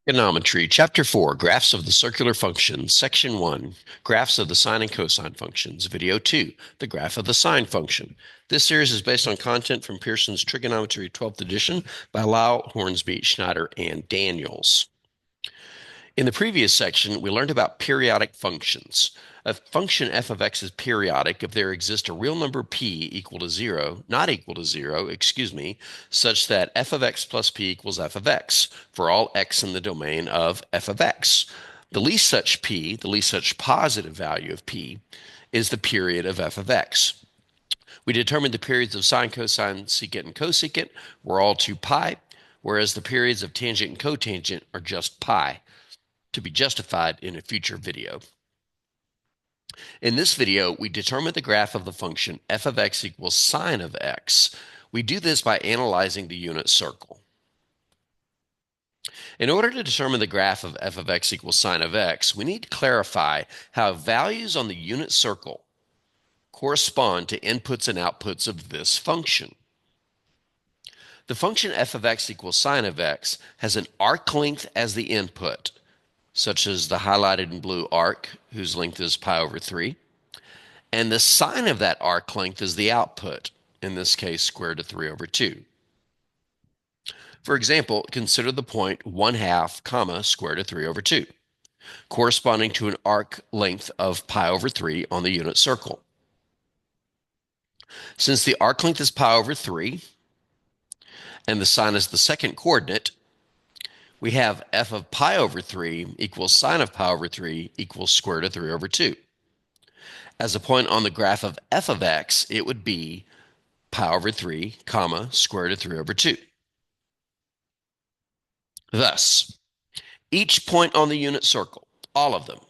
Trigonometry, Chapter 4, Graphs of the Circular Functions, Section 1, Graphs of the Sine and Cosine Functions, Video 2, The Graph of the Sine Function. This series is based on content from Pearson's Trigonometry 12th edition by Lial, Hornsby, Schneider, and Daniels. In the previous section, we learned about periodic functions. A function f of x is periodic if there exists a real number p equal to 0, not equal to 0, excuse me, such that f of x plus p equals f of x for all x in the domain of f of x. The least such p, the least such positive value of p, is the period of f of x. We determined the periods of sine, cosine, secant, and cosecant were all 2 pi, whereas the periods of tangent and cotangent are just pi, to be justified in a future video. In this video, we determine the graph of the function f of x equals sine of x. We do this by analyzing the unit circle. In order to determine the graph of f of x equals sine of x, we need to clarify how values on the unit circle correspond to inputs and outputs of this function. The function f of x equals sine of x has an arc length as the input, such as the highlighted in blue arc, whose length is pi over 3. And the sine of that arc length is the output, in this case, square root of 3 over 2. For example, consider the point 1/2, comma, square root of 3 over 2, corresponding to an arc length of pi over 3 on the unit circle. Since the arc length is pi over 3, and the sine is the second coordinate, we have f of pi over 3 equals sine of pi over 3 equals square root of 3 over 2. As a point on the graph of f of x, it would be pi over 3, comma, square root of 3 over 2. Thus, each point on the unit circle, all of them,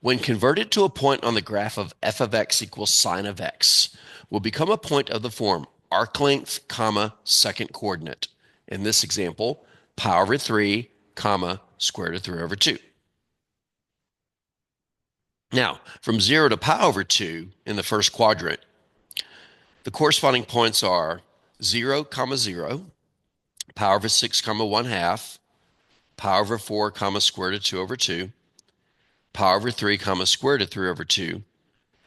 when converted to a point on the graph of f of x equals sine of x, will become a point of the form arc length, comma, second coordinate. In this example, pi over 3, comma, square root of 3 over 2. Now, from 0 to pi over 2 in the first quadrant, the corresponding points are 0, comma 0, pi over 6, comma 1/2, pi over 4, comma square root of 2 over 2, pi over 3, comma square root of 3 over 2,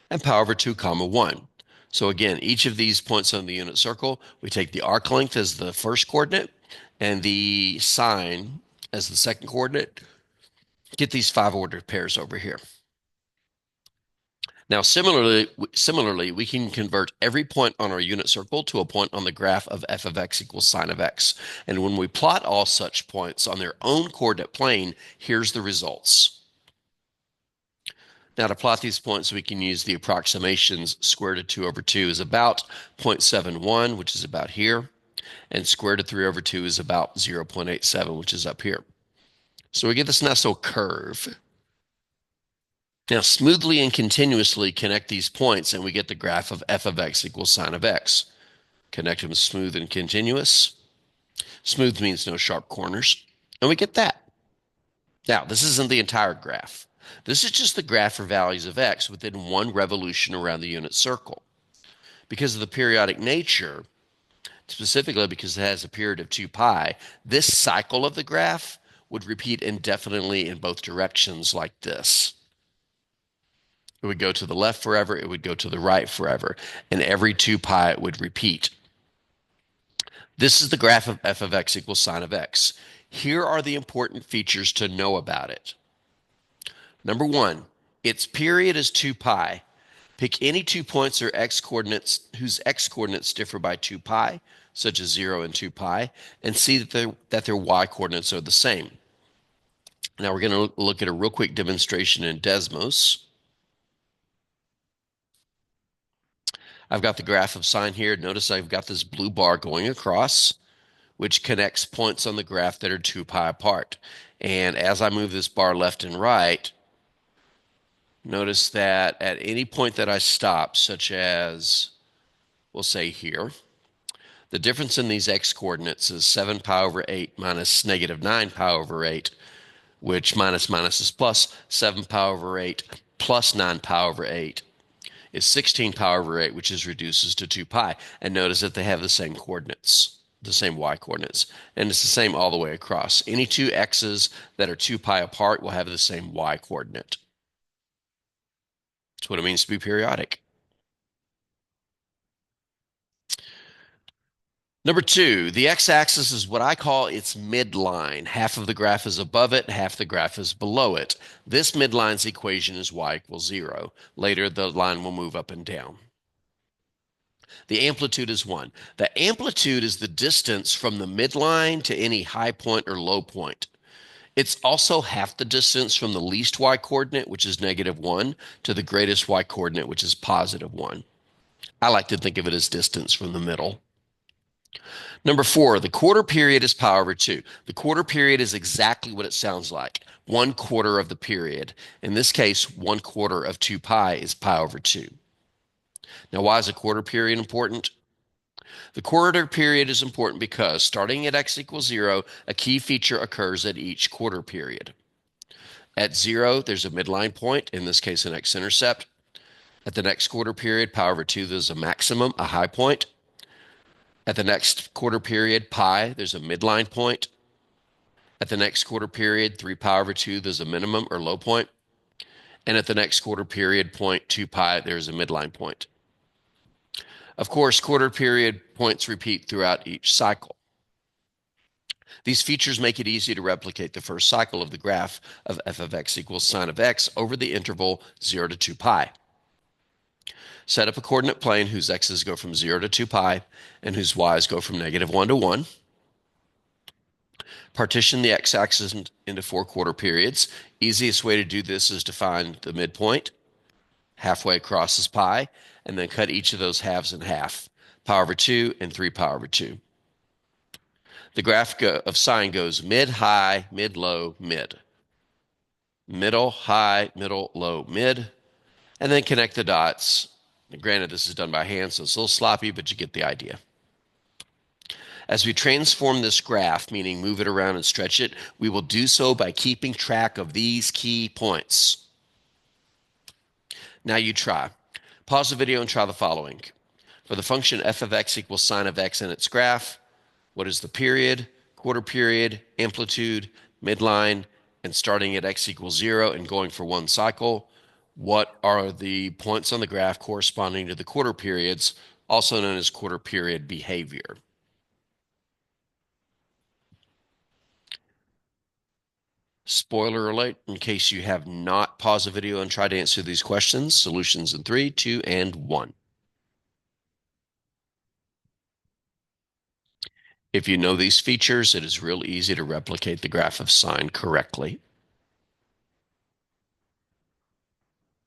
and pi over 2, comma 1. So again, each of these points on the unit circle, we take the arc length as the first coordinate and the sine as the second coordinate. Get these 5-ordered pairs over here. Now, similarly, we can convert every point on our unit circle to a point on the graph of f of x equals sine of x. And when we plot all such points on their own coordinate plane, here's the results. Now, to plot these points, we can use the approximations. Square root of 2 over 2 is about 0.71, which is about here, and square root of 3 over 2 is about 0.87, which is up here. So we get this nice little curve. Now, smoothly and continuously connect these points, and we get the graph of f of x equals sine of x. Connect them smooth and continuous. Smooth means no sharp corners, and we get that. Now, this isn't the entire graph. This is just the graph for values of x within one revolution around the unit circle. Because of the periodic nature, specifically because it has a period of 2 pi, this cycle of the graph would repeat indefinitely in both directions like this. It would go to the left forever, it would go to the right forever, and every 2 pi it would repeat. This is the graph of f of x equals sine of x. Here are the important features to know about it. Number 1, its period is 2 pi. Pick any 2 points or x coordinates whose x coordinates differ by 2 pi, such as 0 and 2 pi, and see that their y coordinates are the same. Now we're going to look at a real quick demonstration in Desmos. I've got the graph of sine here. Notice I've got this blue bar going across, which connects points on the graph that are 2 pi apart. And as I move this bar left and right, notice that at any point that I stop, such as, we'll say here, the difference in these x coordinates is 7 pi over 8 minus negative 9 pi over 8, which minus is plus. 7 pi over 8 plus 9 pi over 8 is 16 pi over 8, which reduces to 2 pi. And notice that they have the same coordinates. the same y coordinates. And it's the same all the way across. Any two x's that are 2 pi apart will have the same y coordinate. That's what it means to be periodic. Number two, the x-axis is what I call its midline. Half of the graph is above it, half the graph is below it. This midline's equation is y equals 0. Later, the line will move up and down. The amplitude is 1. The amplitude is the distance from the midline to any high point or low point. It's also half the distance from the least y coordinate, which is -1, to the greatest y coordinate, which is +1. I like to think of it as distance from the middle. Number four, the quarter period is pi over 2. The quarter period is exactly what it sounds like. 1/4 of the period. In this case, 1/4 of 2 pi is pi over 2. Now, why is a quarter period important? The quarter period is important because starting at x equals 0, a key feature occurs at each quarter period. At 0, there's a midline point, in this case an x-intercept. At the next quarter period, pi over 2, there's a maximum, a high point. At the next quarter period, pi, there's a midline point. At the next quarter period, 3 pi over 2, there's a minimum or low point. And at the next quarter period, point 2 pi, there's a midline point. Of course, quarter period points repeat throughout each cycle. These features make it easy to replicate the first cycle of the graph of f of x equals sine of x over the interval 0 to 2 pi. Set up a coordinate plane whose x's go from 0 to 2 pi and whose y's go from -1 to 1. Partition the x-axis into 4 quarter periods. Easiest way to do this is to find the midpoint. Halfway across is pi, and then cut each of those halves in half. Pi over 2 and 3 pi over 2. The graph of sine goes mid, high, mid, low, mid. Middle, high, middle, low, mid. And then connect the dots. Granted, this is done by hand, so it's a little sloppy, but you get the idea. As we transform this graph, meaning move it around and stretch it, we will do so by keeping track of these key points. Now you try. Pause the video and try the following. For the function f of x equals sine of x in its graph, what is the period, quarter period, amplitude, midline, and starting at x equals 0 and going for one cycle? What are the points on the graph corresponding to the quarter periods, also known as quarter period behavior? Spoiler alert, in case you have not paused the video and tried to answer these questions, solutions in 3, 2, and 1. If you know these features, it is real easy to replicate the graph of sine correctly.